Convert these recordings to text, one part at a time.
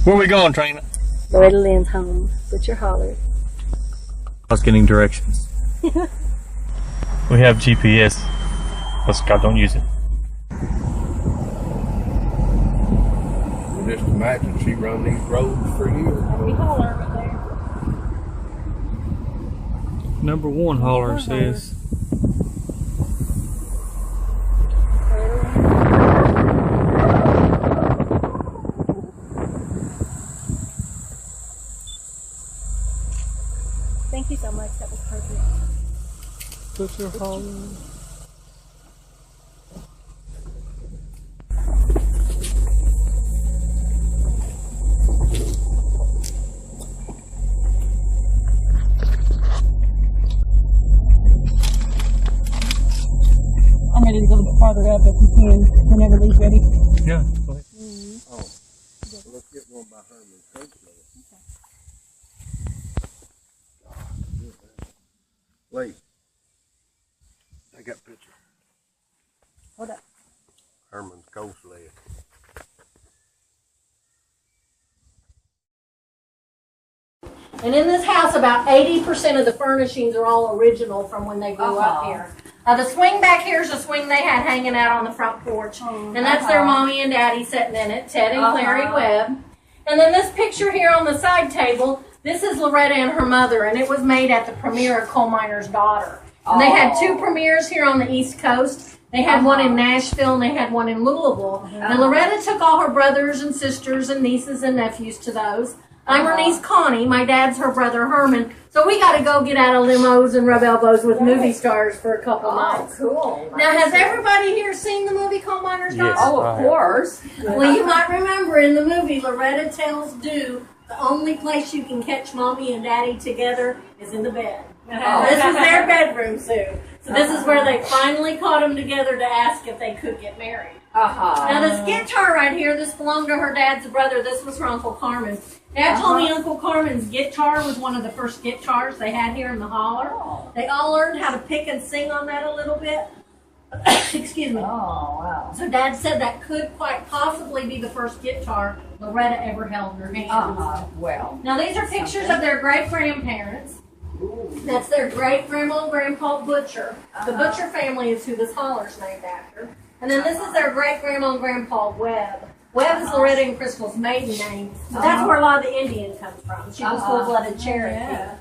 Where are we going, Trina? Loretta Lynn's home. Put your Holler. I was getting directions. We have GPS. But Scott, don't use it. Just imagine she run these roads for years. Happy Holler right there. Number one Holler says. Thank you so much. That was perfect. Put your Holler. I'm ready to go a bit farther up if you can, whenever Lee's ready. Yeah, go ahead. Oh, so let's get one by Herman's coach there. Lee, take that picture. Hold up. Herman's ghost leg. And in this house, about 80% of the furnishings are all original from when they grew up here. The swing back here is a swing they had hanging out on the front porch. And that's their mommy and daddy sitting in it, Ted and Clary Webb. And then this picture here on the side table, this is Loretta and her mother, and it was made at the premiere of Coal Miner's Daughter. And they had two premieres here on the East Coast. They had one in Nashville and they had one in Louisville. And Loretta took all her brothers and sisters and nieces and nephews to those. I'm her niece Connie. My dad's her brother Herman. So we got to go get out of limos and rub elbows with movie stars for a couple nights. Cool. Now, has everybody here seen the movie Coal Miner's Daughter? Yes. Oh, of course. Well, you might remember in the movie, Loretta tells Dew the only place you can catch mommy and daddy together is in the bed. This was their bedroom, Sue. So this is where they finally caught them together to ask if they could get married. Now this guitar right here, this belonged to her dad's brother. This was her Uncle Carmen. Dad told me Uncle Carmen's guitar was one of the first guitars they had here in the Holler. They all learned how to pick and sing on that a little bit. Excuse me. Oh, wow. So Dad said that could quite possibly be the first guitar Loretta ever held in her hand. Well. Now these are pictures of their great-grandparents. That's their great-grandma and grandpa Butcher. The Butcher family is who this Holler's named after. And then this is their great-grandma and grandpa Webb. Webb is Loretta and Crystal's maiden name. So that's where a lot of the Indian comes from. She was full-blooded Cherokee.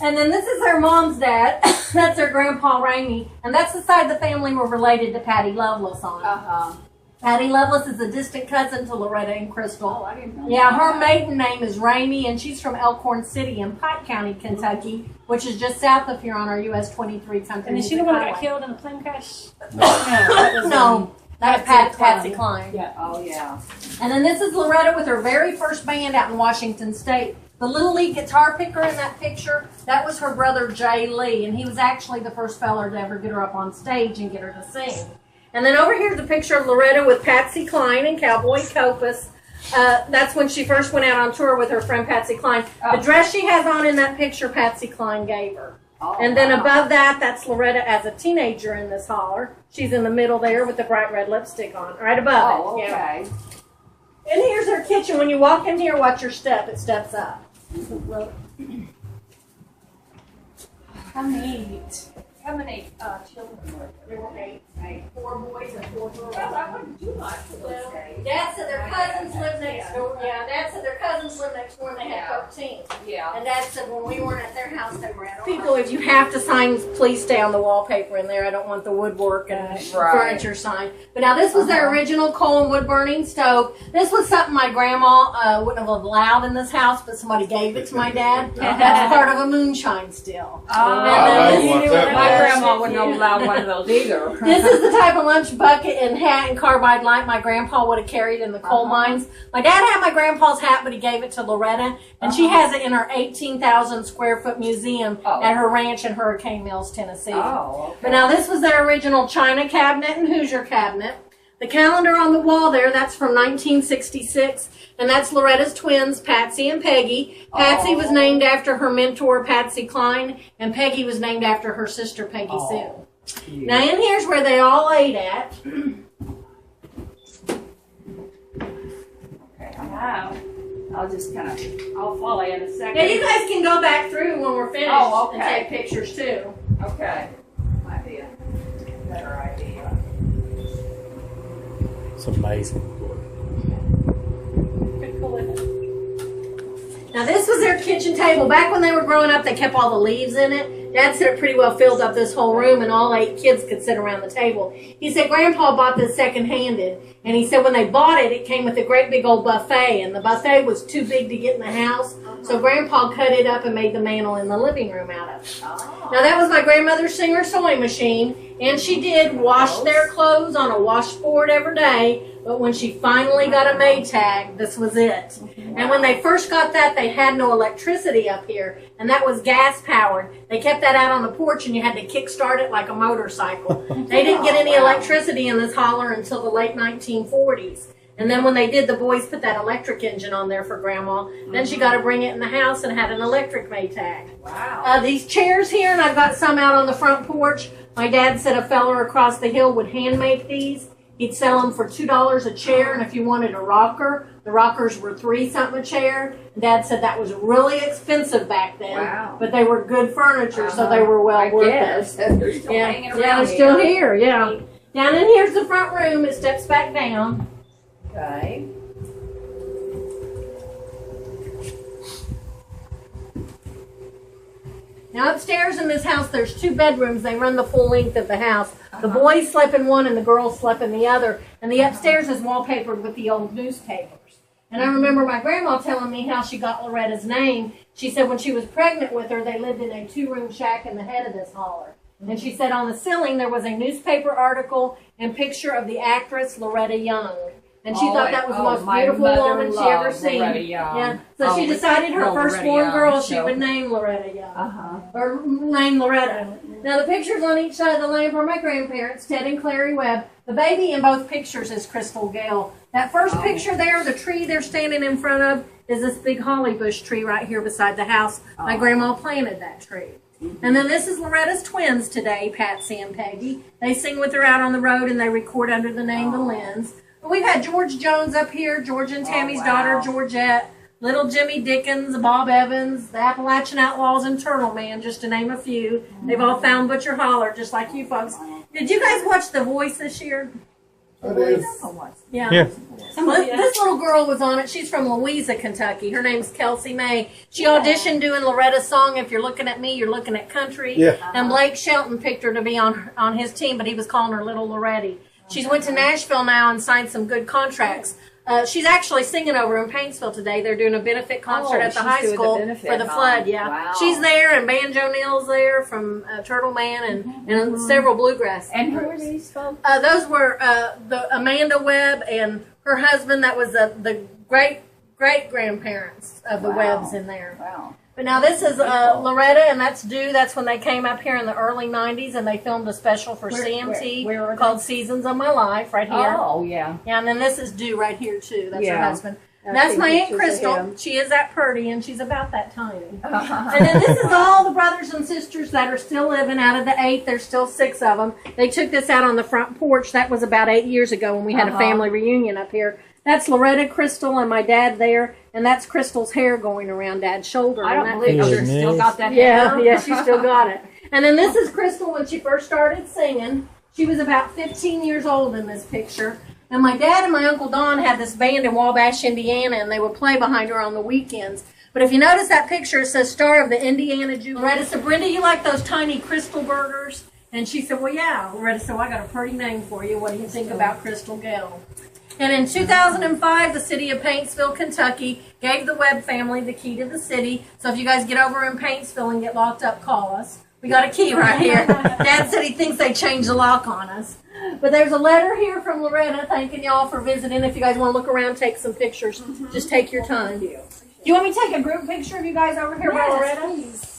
And then this is their mom's dad. That's their grandpa Ramey. And that's the side of the family we're related to Patty Lovelace on. Patty Lovelace is a distant cousin to Loretta and Crystal. Oh, I didn't know Yeah, that. her maiden name is Ramey, and she's from Elkhorn City in Pike County, Kentucky, which is just south of here on our US 23 country. And is she the one that got killed in the plane crash? No, that's Patsy Cline. Yeah. Oh, yeah. And then this is Loretta with her very first band out in Washington State. The little lead guitar picker in that picture, that was her brother Jay Lee, and he was actually the first feller to ever get her up on stage and get her to sing. And then over here's a picture of Loretta with Patsy Cline and Cowboy Copus. That's when she first went out on tour with her friend Patsy Cline. The dress she has on in that picture, Patsy Cline gave her. And then above that, that's Loretta as a teenager in this Holler. She's in the middle there with the bright red lipstick on, right above it. Oh, okay. Yeah. And here's her kitchen. When you walk in here, watch your step. It steps up. How neat. How many children were There were eight. 4 boys and 4 girls. Well, I wouldn't do much for those days. Dad said their cousins lived next door. Yeah, Dad said their cousins lived next door and they had 13. Yeah. And Dad said when we weren't at their house, they were at ours. People, if you have to sign, please stay on the wallpaper in there. I don't want the woodwork and furniture signed. But now this was their original coal and wood burning stove. This was something my grandma wouldn't have allowed in this house, but somebody gave it to my dad. That's part of a moonshine still. My grandma wouldn't allow one of those either. This is the type of lunch bucket and hat and carbide light my grandpa would have carried in the coal mines. My dad had my grandpa's hat, but he gave it to Loretta, and she has it in her 18,000 square foot museum at her ranch in Hurricane Mills, Tennessee. But now this was their original China cabinet and Hoosier cabinet. The calendar on the wall there, that's from 1966, and that's Loretta's twins, Patsy and Peggy. Patsy was named after her mentor, Patsy Cline, and Peggy was named after her sister, Peggy Sue. Now, in here's where they all ate at. Wow. I'll just kind of, I'll follow you in a second. Yeah, you guys can go back through when we're finished Oh, and okay. take pictures too. Okay. Might be a better idea. It's amazing. Now this was their kitchen table. Back when they were growing up, they kept all the leaves in it. Dad said it pretty well filled up this whole room and all 8 kids could sit around the table. He said Grandpa bought this second-handed, and he said when they bought it, it came with a great big old buffet, and the buffet was too big to get in the house, so Grandpa cut it up and made the mantle in the living room out of it. Now that was my grandmother's Singer sewing machine, and she did wash their clothes on a washboard every day, but when she finally got a Maytag, this was it. And when they first got that, they had no electricity up here, and that was gas powered. They kept that out on the porch, and you had to kick start it like a motorcycle. They didn't get any electricity in this holler until the late 1940s. And then when they did, the boys put that electric engine on there for Grandma. Then she got to bring it in the house and had an electric Maytag. Wow. These chairs here, and I've got some out on the front porch. My dad said a feller across the hill would hand make these. He'd sell them for $2 a chair, and if you wanted a rocker, the rockers were $3-something a chair. Dad said that was really expensive back then, Wow. but they were good furniture, so they were well worth it. They're still hanging around. Yeah, they're still here. Yeah. Down in here's the front room. It steps back down. Okay. Now upstairs in this house, there's 2 bedrooms. They run the full length of the house. The boys slept in one and the girls slept in the other. And the upstairs is wallpapered with the old newspapers. And I remember my grandma telling me how she got Loretta's name. She said when she was pregnant with her, they lived in a 2-room shack in the head of this holler. And she said on the ceiling there was a newspaper article and picture of the actress Loretta Young. And she thought that was the most beautiful woman she ever seen. Yeah. So she decided her firstborn girl she would name Loretta Young. Or name Loretta. Now the pictures on each side of the lamp are my grandparents, Ted and Clary Webb. The baby in both pictures is Crystal Gale. That first picture there, the tree they're standing in front of, is this big holly bush tree right here beside the house. My grandma planted that tree. And then this is Loretta's twins today, Patsy and Peggy. They sing with her out on the road and they record under the name The Lynns. We've had George Jones up here, George and Tammy's daughter, Georgette, Little Jimmy Dickens, Bob Evans, the Appalachian Outlaws, and Turtle Man, just to name a few. They've all found Butcher Holler, just like you folks. Did you guys watch The Voice this year? Yeah. This little girl was on it. She's from Louisa, Kentucky. Her name's Kelsey May. She auditioned doing Loretta's song, If You're Looking at Me, You're Looking at Country. Yeah. And Blake Shelton picked her to be on his team, but he was calling her Little Loretti. She's went to Nashville now and signed some good contracts. She's actually singing over in Paintsville today. They're doing a benefit concert at the high school for the flood. Yeah, wow. She's there, and Banjo Neil's there from Turtle Man and several bluegrass. And who are these folks? Those were the Amanda Webb and her husband. That was the great grandparents of the Webbs in there. Wow. But now this is Loretta, and that's due. That's when they came up here in the early 90s, and they filmed a special for CMT where called Seasons of My Life right here. Oh, yeah. Yeah, and then this is due right here, too. That's her Yeah. husband. That's my Aunt Crystal. She is that pretty, and she's about that tiny. And then this is all the brothers and sisters that are still living. Out of the 8, there's still 6 of them. They took this out on the front porch. That was about 8 years ago when we had a family reunion up here. That's Loretta, Crystal, and my dad there. And that's Crystal's hair going around Dad's shoulder. I don't that believe picture. she's still got that hair. Yeah, she still got it. And then this is Crystal when she first started singing. She was about 15 years old in this picture. And my dad and my Uncle Don had this band in Wabash, Indiana, and they would play behind her on the weekends. But if you notice that picture, it says Star of the Indiana Jew. Loretta said, Brenda, you like those tiny crystal burgers? And she said, well, yeah. Loretta said, well, I got a pretty name for you. What do you think about Crystal Gale? And in 2005, the city of Paintsville, Kentucky, gave the Webb family the key to the city. So if you guys get over in Paintsville and get locked up, call us. We got a key right here. Dad said he thinks they changed the lock on us. But there's a letter here from Loretta thanking y'all for visiting. If you guys want to look around, take some pictures, just take your time. Do you want me to take a group picture of you guys over here by Loretta? Please.